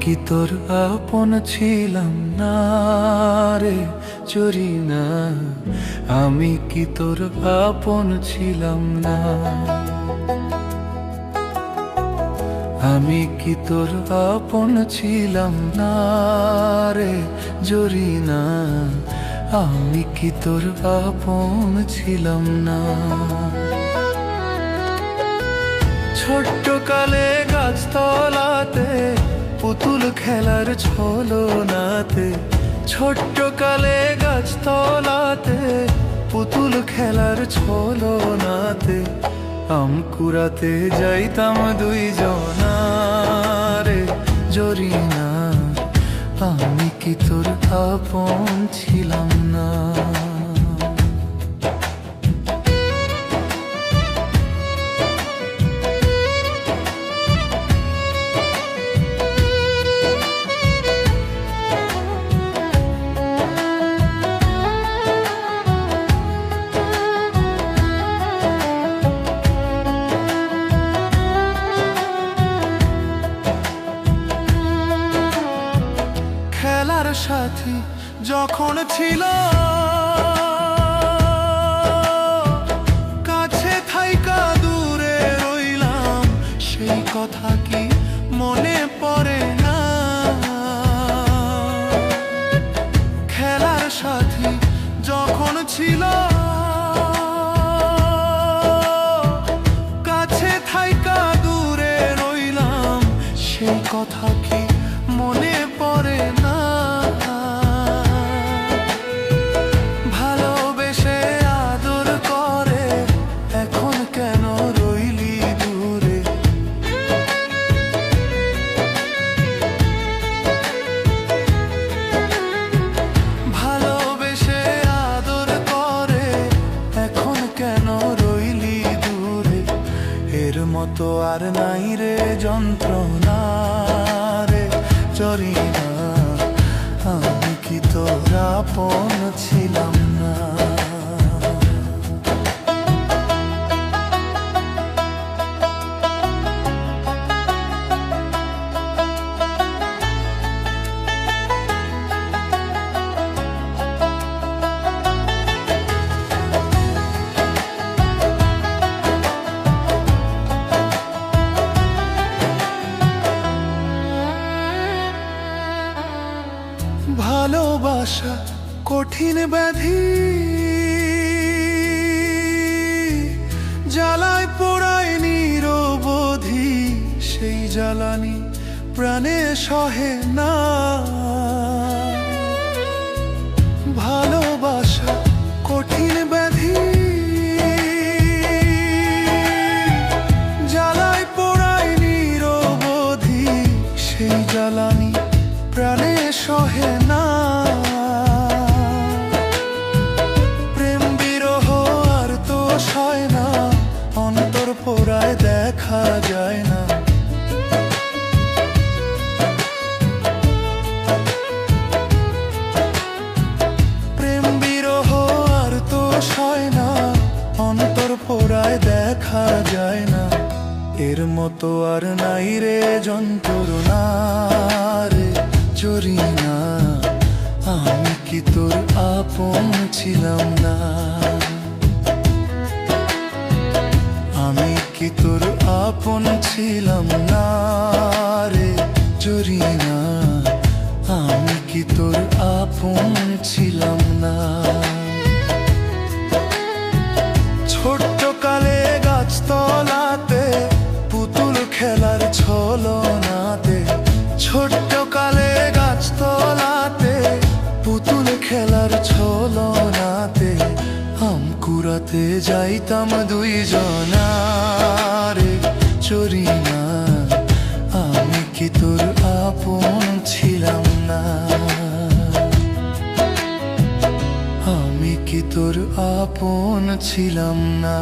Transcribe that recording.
কি তোর আপন ছিলাম না রে জরিনা, আমি কি তোর আপন ছিলাম না, আমি কি তোর আপন ছিলাম না রে জরিনা, আমি কি তোর আপন ছিলাম না। ছোট্ট কালে গাছতলাতে পুতুল খেলার ছলনাতে, ছোট্ট কালে গাছতলাতে পুতুল খেলার ছলনাতে আম কুড়াতে যাইতাম দুইজনারে জরিনা, আমি কি তোর আপন ছিলাম না। খেলার সাথী যখন ছিল কাছে থাইকা দূরে রইলাম, সেই কথা কি মনে পড়ে না। খেলার সাথী যখন ছিল কাছে থাইকা দূরে রইলাম, সেই কথা কি মনে পড়ে না। ভালোবেসে আদর করে এখন কেন রইলি দূরে, ভালোবেসে আদর করে এখন কেন রইলি দূরে। এর মতো আর নাই রে যন্ত্রণা রে জরিনা, আমি কি তোর আপন ছিলাম না। ভালোবাসা কঠিন ব্যাধি, জ্বালায় পোড়ায় নিরবধি, সেই জ্বালানি প্রাণে সহে না। ভালোবাসা কঠিন ব্যাধি, জ্বালায় পোড়ায় নিরবধি, সেই জ্বালানি প্রাণে সহে না। প্রেম বিরহ আর তো সয় না, অন্তর পোড়ায় দেখা যায় না। প্রেম বিরহ আর তো সয় না, অন্তর পোড়ায় দেখা যায় না। এর মতো আর নাই রে যন্ত্রণা রে জরিনা, আমি কি তোর আপন ছিলাম না, আমি কি তোর আপন ছিলাম না রে জরিনা, আমি কি তোর আপন ছিলাম না। ছোট্ট কালে গাছতলাতে পুতুল খেলার ছলনাতে, ছোট্ট কালে গাছতলাতে পুতুল খেলার ছলনাতে আম কুড়াতে যাইতাম দুইজনারে জরিনা, আমি কি তোর আপন ছিলাম না, আমি কি তোর আপন ছিলাম না।